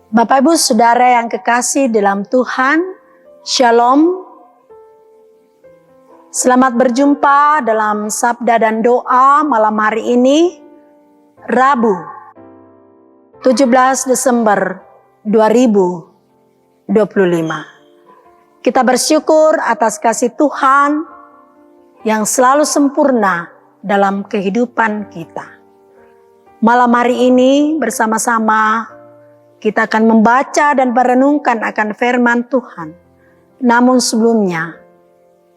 Bapak Ibu Saudara yang kekasih dalam Tuhan, Shalom. Selamat berjumpa dalam Sabda dan Doa malam hari ini, Rabu 17 Desember 2025. Kita bersyukur atas kasih Tuhan yang selalu sempurna dalam kehidupan kita. Malam hari ini bersama-sama kita akan membaca dan merenungkan akan firman Tuhan. Namun sebelumnya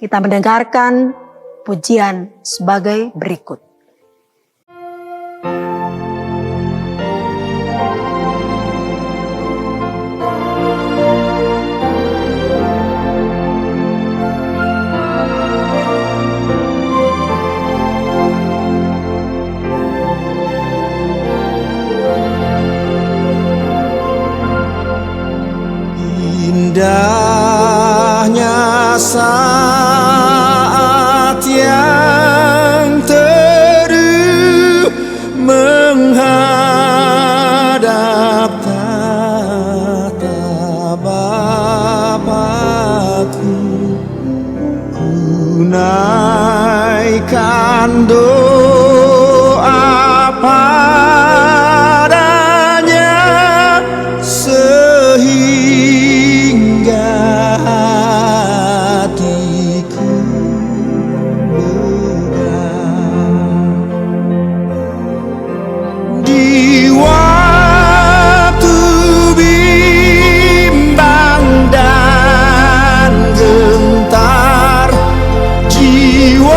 kita mendengarkan pujian sebagai berikut. Indahnya saat yang teduh menghadap tahta Bapa-Ku, ku naikkan doa padanya hatiku di waktu bimbang dan gentar, jiwaku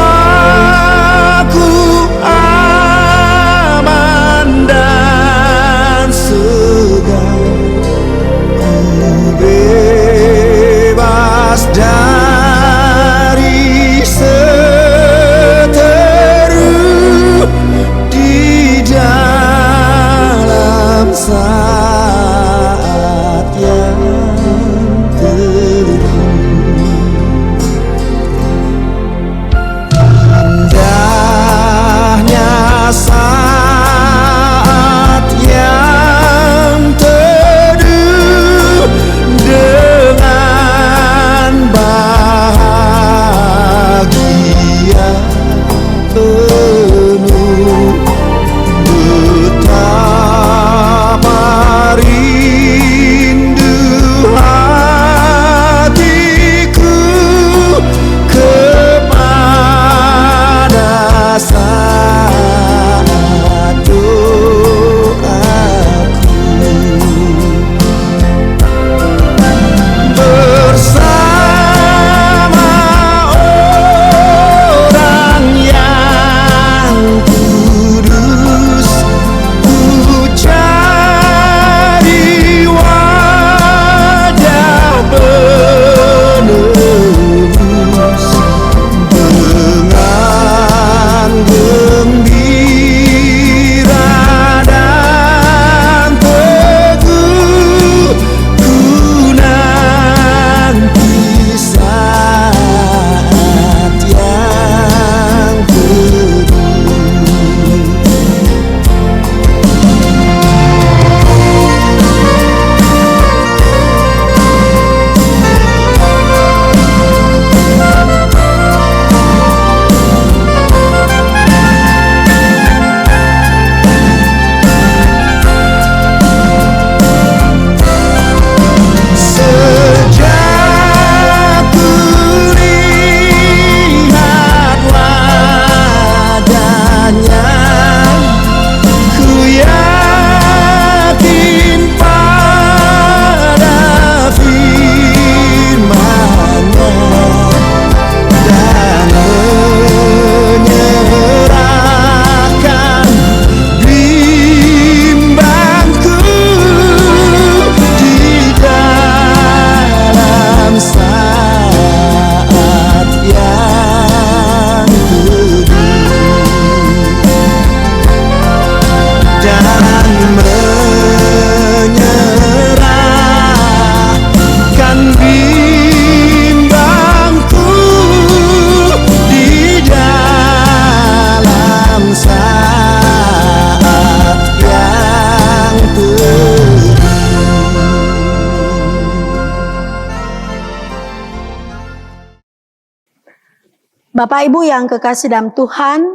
Bapak Ibu yang kekasih dalam Tuhan,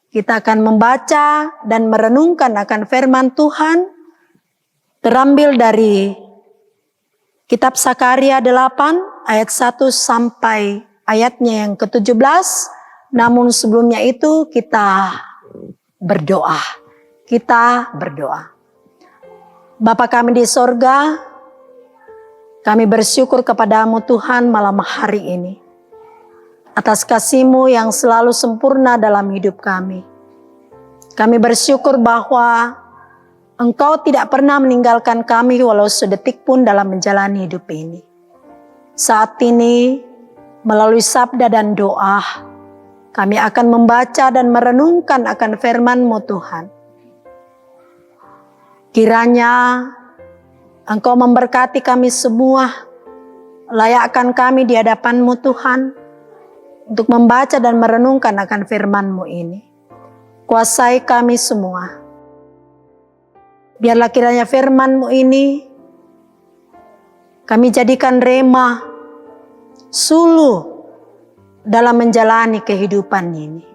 kita akan membaca dan merenungkan akan firman Tuhan terambil dari kitab Sakaria 8 ayat 1 sampai ayatnya yang ke-17. Namun sebelumnya itu kita berdoa. Kita berdoa. Bapa kami di sorga, kami bersyukur kepadamu Tuhan malam hari ini. Atas kasih-Mu yang selalu sempurna dalam hidup kami. Kami bersyukur bahwa Engkau tidak pernah meninggalkan kami walau sedetik pun dalam menjalani hidup ini. Saat ini, melalui sabda dan doa, kami akan membaca dan merenungkan akan firman-Mu Tuhan. Kiranya Engkau memberkati kami semua, layakkan kami di hadapan-Mu Tuhan, untuk membaca dan merenungkan akan firman-Mu ini. Kuasai kami semua. Biarlah kiranya firman-Mu ini kami jadikan rema, suluh dalam menjalani kehidupan ini.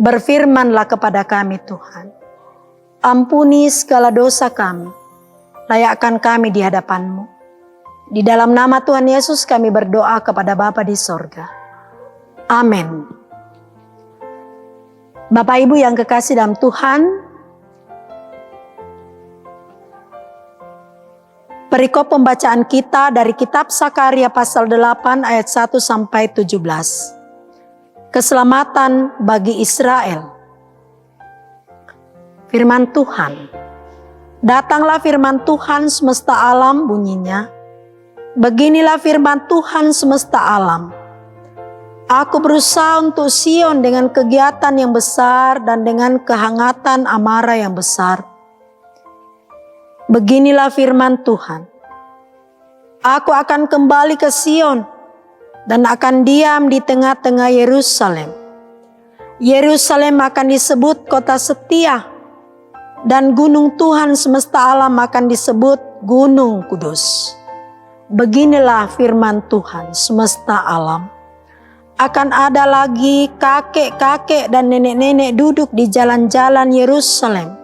Berfirmanlah kepada kami Tuhan. Ampuni segala dosa kami. Layakkan kami di hadapan-Mu. Di dalam nama Tuhan Yesus kami berdoa kepada Bapa di sorga. Amin. Bapak Ibu yang kekasih dalam Tuhan, perikop pembacaan kita dari kitab Sakaria pasal 8 ayat 1 sampai 17. Keselamatan bagi Israel. Firman Tuhan. Datanglah firman Tuhan semesta alam bunyinya. Beginilah firman Tuhan semesta alam. Aku berusaha untuk Sion dengan kegiatan yang besar dan dengan kehangatan amarah yang besar. Beginilah firman Tuhan. Aku akan kembali ke Sion dan akan diam di tengah-tengah Yerusalem. Yerusalem akan disebut kota setia dan gunung Tuhan semesta alam akan disebut Gunung Kudus. Beginilah firman Tuhan semesta alam. Akan ada lagi kakek-kakek dan nenek-nenek duduk di jalan-jalan Yerusalem.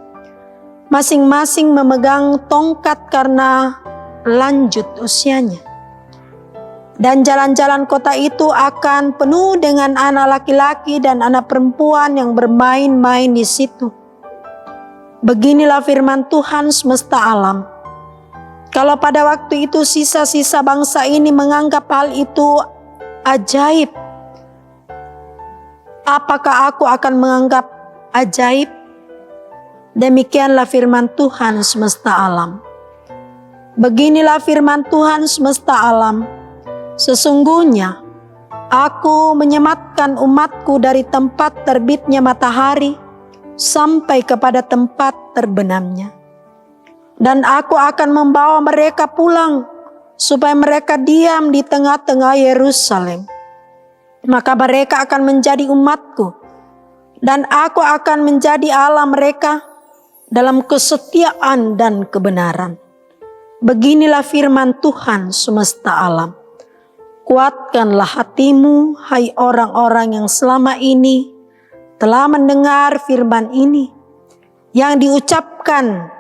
Masing-masing memegang tongkat karena lanjut usianya. Dan jalan-jalan kota itu akan penuh dengan anak laki-laki dan anak perempuan yang bermain-main di situ. Beginilah firman Tuhan semesta alam. Kalau pada waktu itu sisa-sisa bangsa ini menganggap hal itu ajaib, apakah aku akan menganggap ajaib? Demikianlah firman Tuhan semesta alam. Beginilah firman Tuhan semesta alam. Sesungguhnya aku menyematkan umatku dari tempat terbitnya matahari sampai kepada tempat terbenamnya. Dan aku akan membawa mereka pulang supaya mereka diam di tengah-tengah Yerusalem. Maka mereka akan menjadi umatku dan aku akan menjadi Allah mereka dalam kesetiaan dan kebenaran. Beginilah firman Tuhan semesta alam. Kuatkanlah hatimu, hai orang-orang yang selama ini telah mendengar firman ini yang diucapkan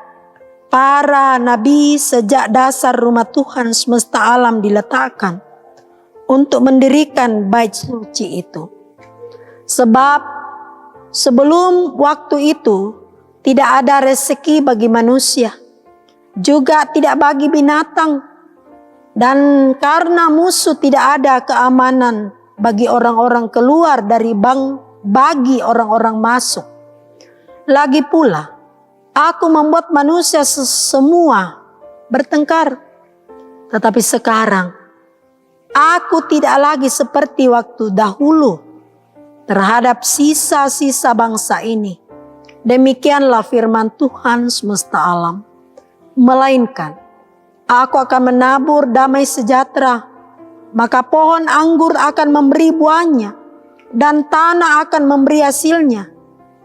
para nabi sejak dasar rumah Tuhan semesta alam diletakkan untuk mendirikan bait suci itu. Sebab sebelum waktu itu tidak ada rezeki bagi manusia, juga tidak bagi binatang, dan karena musuh tidak ada keamanan bagi orang-orang keluar dari bagi orang-orang masuk. Lagi pula, aku membuat manusia semua bertengkar. Tetapi sekarang, aku tidak lagi seperti waktu dahulu terhadap sisa-sisa bangsa ini. Demikianlah firman Tuhan semesta alam. Melainkan, aku akan menabur damai sejahtera, maka pohon anggur akan memberi buahnya, dan tanah akan memberi hasilnya,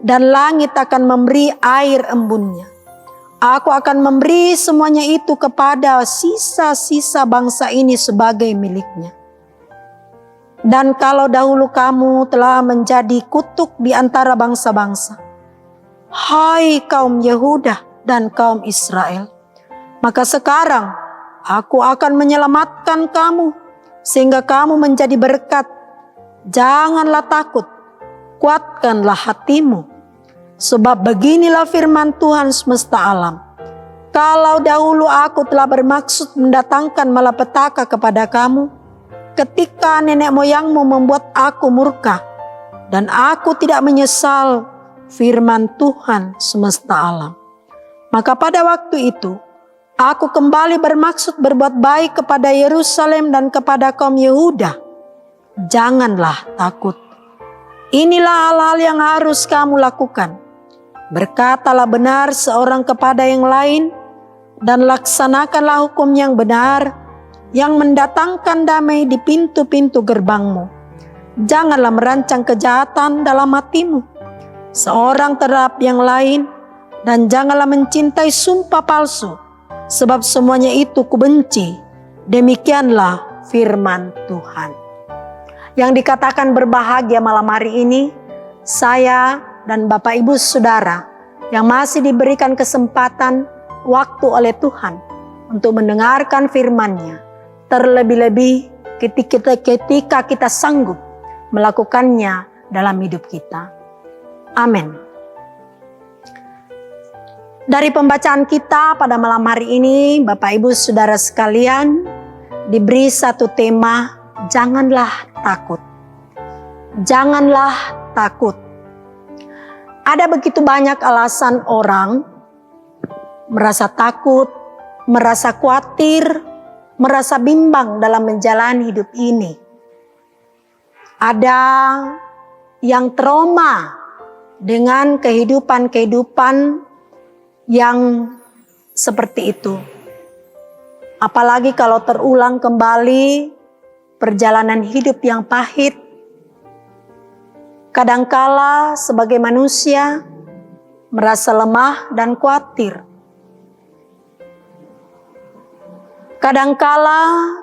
dan langit akan memberi air embunnya. Aku akan memberi semuanya itu kepada sisa-sisa bangsa ini sebagai miliknya. Dan kalau dahulu kamu telah menjadi kutuk di antara bangsa-bangsa, hai kaum Yehuda dan kaum Israel, maka sekarang aku akan menyelamatkan kamu sehingga kamu menjadi berkat. Janganlah takut, kuatkanlah hatimu. Sebab beginilah firman Tuhan semesta alam. Kalau dahulu aku telah bermaksud mendatangkan malapetaka kepada kamu, ketika nenek moyangmu membuat aku murka, dan aku tidak menyesal, firman Tuhan semesta alam. Maka pada waktu itu, aku kembali bermaksud berbuat baik kepada Yerusalem dan kepada kaum Yehuda. Janganlah takut. Inilah hal-hal yang harus kamu lakukan. Berkatalah benar seorang kepada yang lain, dan laksanakanlah hukum yang benar, yang mendatangkan damai di pintu-pintu gerbangmu. Janganlah merancang kejahatan dalam hatimu, seorang terhadap yang lain, dan janganlah mencintai sumpah palsu, sebab semuanya itu kubenci. Demikianlah firman Tuhan. Yang dikatakan berbahagia malam hari ini, saya dan Bapak Ibu Saudara yang masih diberikan kesempatan waktu oleh Tuhan untuk mendengarkan firman-Nya. Terlebih-lebih ketika kita sanggup melakukannya dalam hidup kita. Amin. Dari pembacaan kita pada malam hari ini, Bapak Ibu Saudara sekalian, diberi satu tema, janganlah takut. Janganlah takut. Ada begitu banyak alasan orang merasa takut, merasa khawatir, merasa bimbang dalam menjalani hidup ini. Ada yang trauma dengan kehidupan yang seperti itu. Apalagi kalau terulang kembali perjalanan hidup yang pahit. Kadangkala sebagai manusia merasa lemah dan khawatir. Kadangkala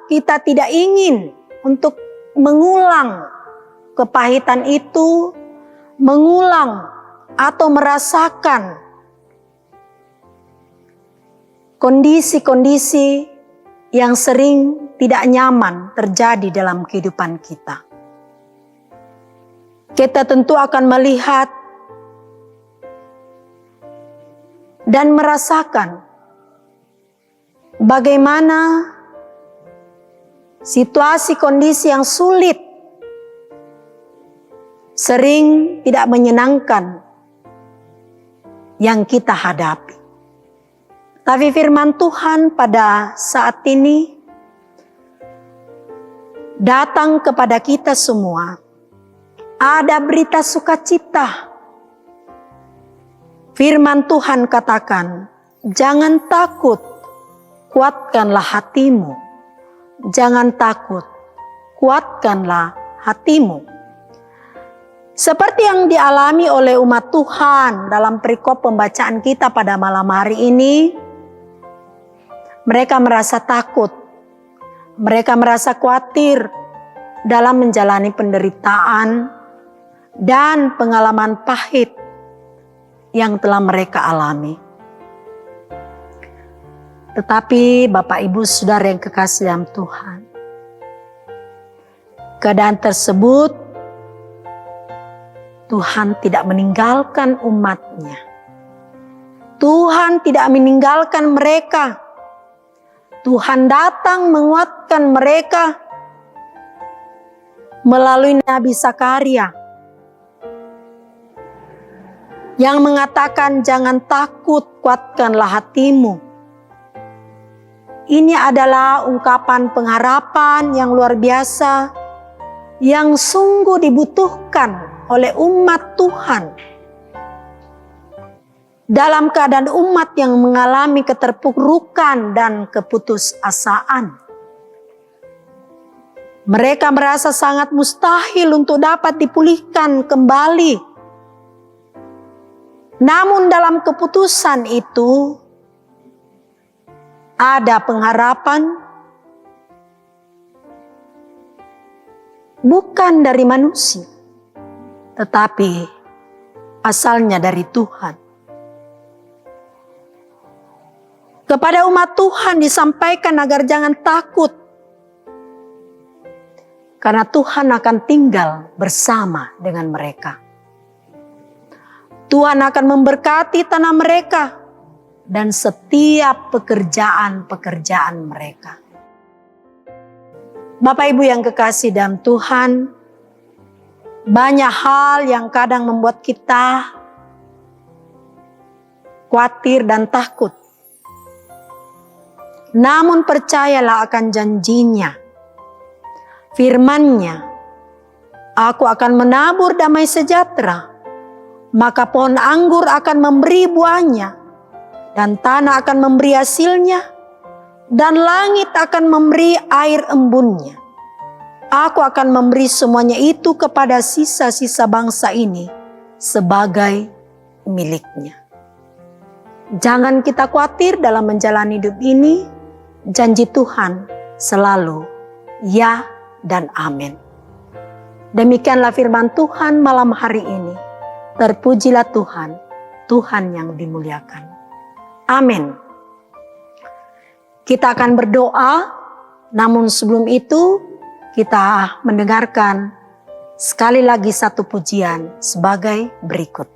kita tidak ingin untuk mengulang kepahitan itu, mengulang atau merasakan kondisi-kondisi yang sering tidak nyaman terjadi dalam kehidupan kita. Kita tentu akan melihat dan merasakan bagaimana situasi kondisi yang sulit sering tidak menyenangkan yang kita hadapi. Tapi firman Tuhan pada saat ini datang kepada kita semua. Ada berita sukacita. Firman Tuhan katakan, jangan takut, kuatkanlah hatimu. Jangan takut, kuatkanlah hatimu. Seperti yang dialami oleh umat Tuhan dalam perikop pembacaan kita pada malam hari ini, mereka merasa takut, mereka merasa khawatir dalam menjalani penderitaan dan pengalaman pahit yang telah mereka alami. Tetapi Bapak Ibu Saudara yang kekasih dalam Tuhan, keadaan tersebut Tuhan tidak meninggalkan umat-Nya. Tuhan tidak meninggalkan mereka. Tuhan datang menguatkan mereka melalui Nabi Zakaria yang mengatakan jangan takut, kuatkanlah hatimu. Ini adalah ungkapan pengharapan yang luar biasa yang sungguh dibutuhkan oleh umat Tuhan. Dalam keadaan umat yang mengalami keterpurukan dan keputusasaan. Mereka merasa sangat mustahil untuk dapat dipulihkan kembali. Namun dalam keputusan itu ada pengharapan, bukan dari manusia, tetapi asalnya dari Tuhan. Kepada umat Tuhan disampaikan agar jangan takut, karena Tuhan akan tinggal bersama dengan mereka. Tuhan akan memberkati tanah mereka dan setiap pekerjaan-pekerjaan mereka. Bapak Ibu yang kekasih dalam Tuhan, banyak hal yang kadang membuat kita khawatir dan takut. Namun percayalah akan janjinya, firman-Nya, aku akan menabur damai sejahtera, maka pohon anggur akan memberi buahnya, dan tanah akan memberi hasilnya, dan langit akan memberi air embunnya. Aku akan memberi semuanya itu kepada sisa-sisa bangsa ini sebagai miliknya. Jangan kita khawatir dalam menjalani hidup ini. Janji Tuhan selalu ya dan amin. Demikianlah firman Tuhan malam hari ini. Terpujilah Tuhan, Tuhan yang dimuliakan. Amin. Kita akan berdoa, namun sebelum itu kita mendengarkan sekali lagi satu pujian sebagai berikut.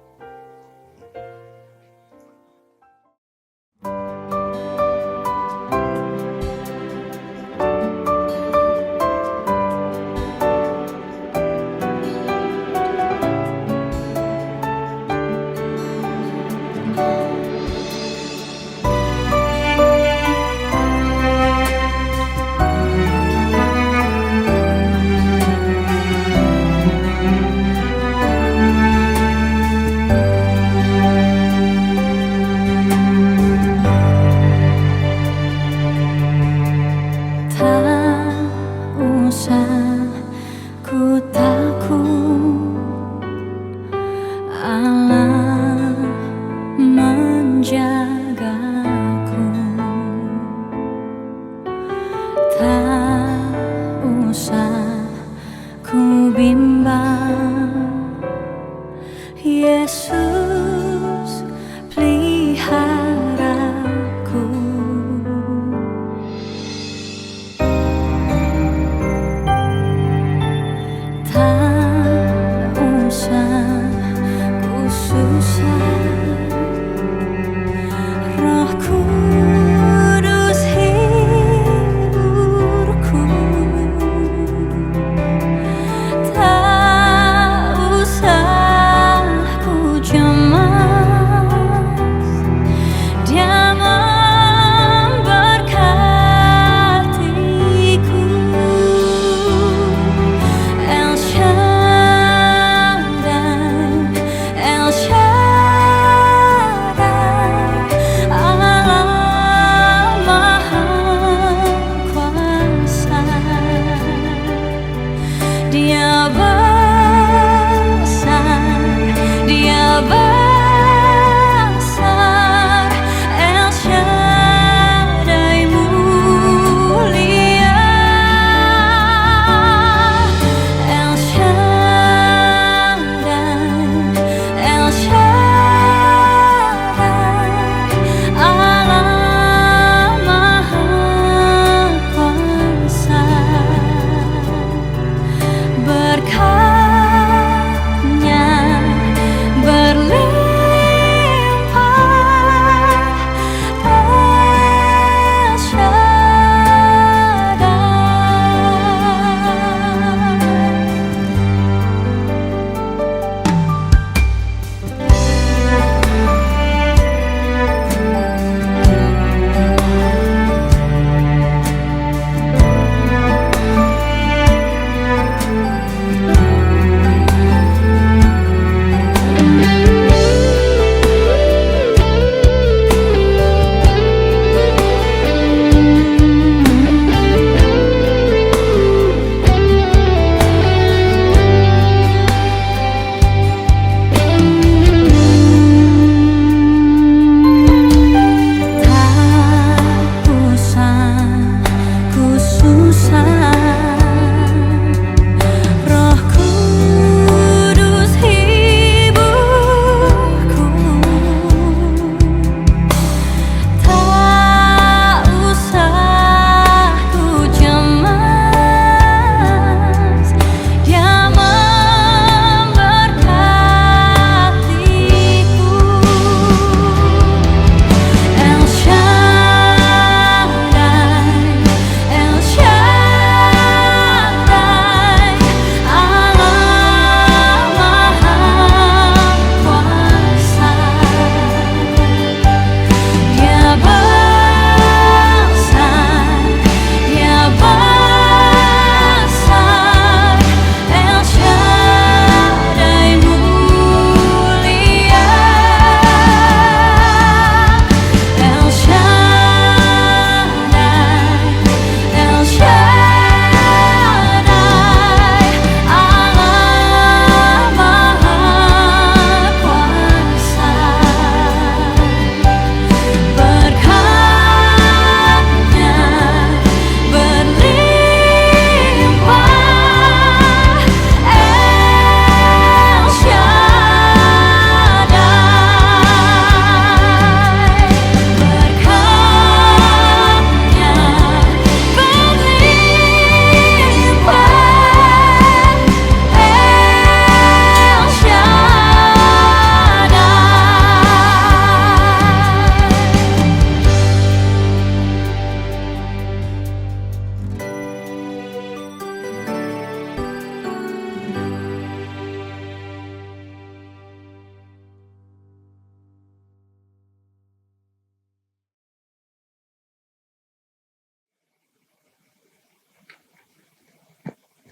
Tak usah ku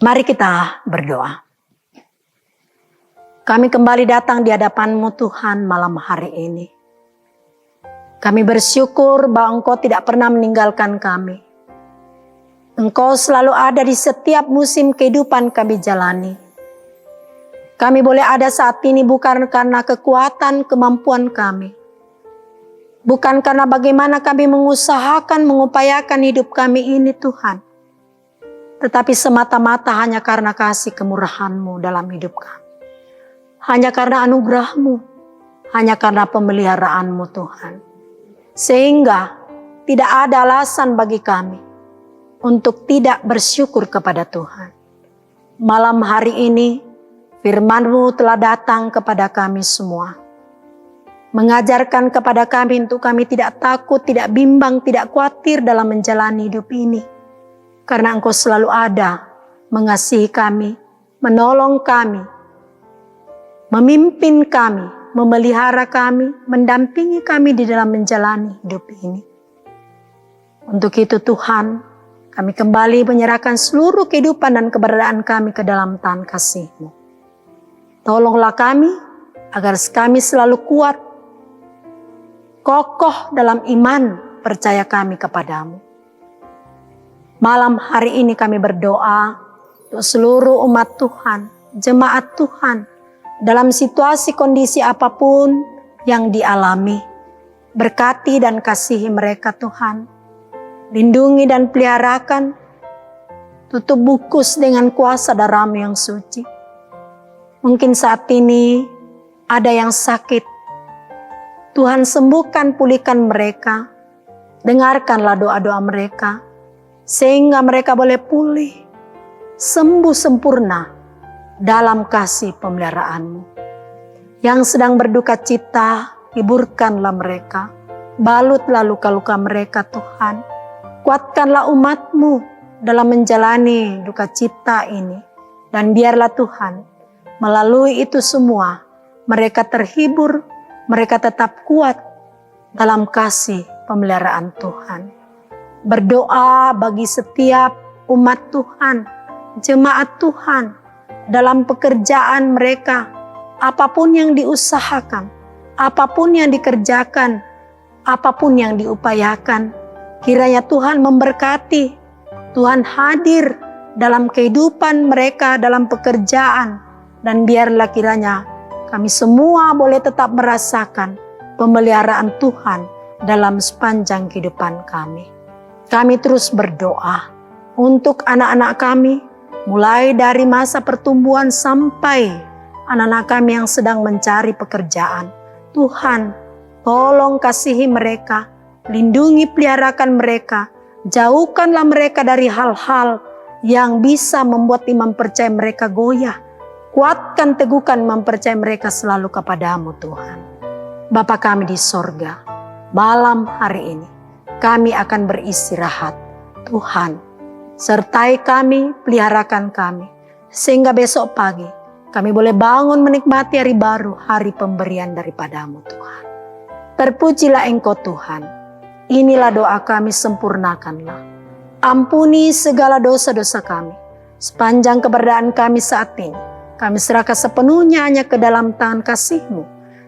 Mari kita berdoa. Kami kembali datang di hadapan-Mu Tuhan malam hari ini. Kami bersyukur bahwa Engkau tidak pernah meninggalkan kami. Engkau selalu ada di setiap musim kehidupan kami jalani. Kami boleh ada saat ini bukan karena kekuatan kemampuan kami. Bukan karena bagaimana kami mengusahakan, mengupayakan hidup kami ini Tuhan. Tetapi semata-mata hanya karena kasih kemurahan-Mu dalam hidup kami. Hanya karena anugerah-Mu, hanya karena pemeliharaan-Mu Tuhan. Sehingga tidak ada alasan bagi kami untuk tidak bersyukur kepada Tuhan. Malam hari ini firman-Mu telah datang kepada kami semua. Mengajarkan kepada kami untuk kami tidak takut, tidak bimbang, tidak khawatir dalam menjalani hidup ini. Karena Engkau selalu ada mengasihi kami, menolong kami, memimpin kami, memelihara kami, mendampingi kami di dalam menjalani hidup ini. Untuk itu Tuhan, kami kembali menyerahkan seluruh kehidupan dan keberadaan kami ke dalam tangan kasih-Mu. Tolonglah kami agar kami selalu kuat, kokoh dalam iman percaya kami kepadamu. Malam hari ini kami berdoa untuk seluruh umat Tuhan, jemaat Tuhan, dalam situasi kondisi apapun yang dialami. Berkati dan kasihi mereka Tuhan. Lindungi dan peliharakan. Tutup bungkus dengan kuasa darah-Mu yang suci. Mungkin saat ini ada yang sakit. Tuhan sembuhkan, pulihkan mereka. Dengarkanlah doa-doa mereka. Sehingga mereka boleh pulih, sembuh sempurna dalam kasih pemeliharaan-Mu. Yang sedang berduka cita, hiburkanlah mereka. Balutlah luka-luka mereka Tuhan. Kuatkanlah umat-Mu dalam menjalani duka cita ini. Dan biarlah Tuhan, melalui itu semua, mereka terhibur, mereka tetap kuat dalam kasih pemeliharaan Tuhan. Berdoa bagi setiap umat Tuhan, jemaat Tuhan, dalam pekerjaan mereka, apapun yang diusahakan, apapun yang dikerjakan, apapun yang diupayakan, kiranya Tuhan memberkati, Tuhan hadir dalam kehidupan mereka, dalam pekerjaan, dan biarlah kiranya kami semua boleh tetap merasakan pemeliharaan Tuhan dalam sepanjang kehidupan kami. Kami terus berdoa untuk anak-anak kami, mulai dari masa pertumbuhan sampai anak-anak kami yang sedang mencari pekerjaan. Tuhan, tolong kasihi mereka, lindungi peliharakan mereka, jauhkanlah mereka dari hal-hal yang bisa membuat iman percaya mereka goyah. Kuatkan, teguhkan iman percaya mereka selalu kepadamu Tuhan. Bapa kami di sorga, malam hari ini kami akan beristirahat. Tuhan, sertai kami, peliharakan kami, sehingga besok pagi kami boleh bangun menikmati hari baru, hari pemberian daripadamu Tuhan. Terpujilah Engkau Tuhan. Inilah doa kami, sempurnakanlah. Ampuni segala dosa-dosa kami. Sepanjang keberadaan kami saat ini, kami serahkan sepenuhnya hanya ke dalam tangan kasih-Mu.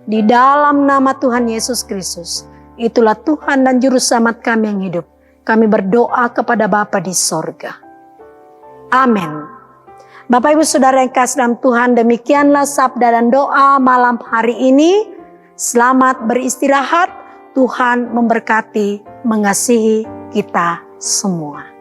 Di dalam nama Tuhan Yesus Kristus, itulah Tuhan dan Juru Selamat kami yang hidup. Kami berdoa kepada Bapa di sorga. Amin. Bapak Ibu Saudara yang kasih dalam Tuhan, demikianlah sabda dan doa malam hari ini. Selamat beristirahat. Tuhan memberkati, mengasihi kita semua.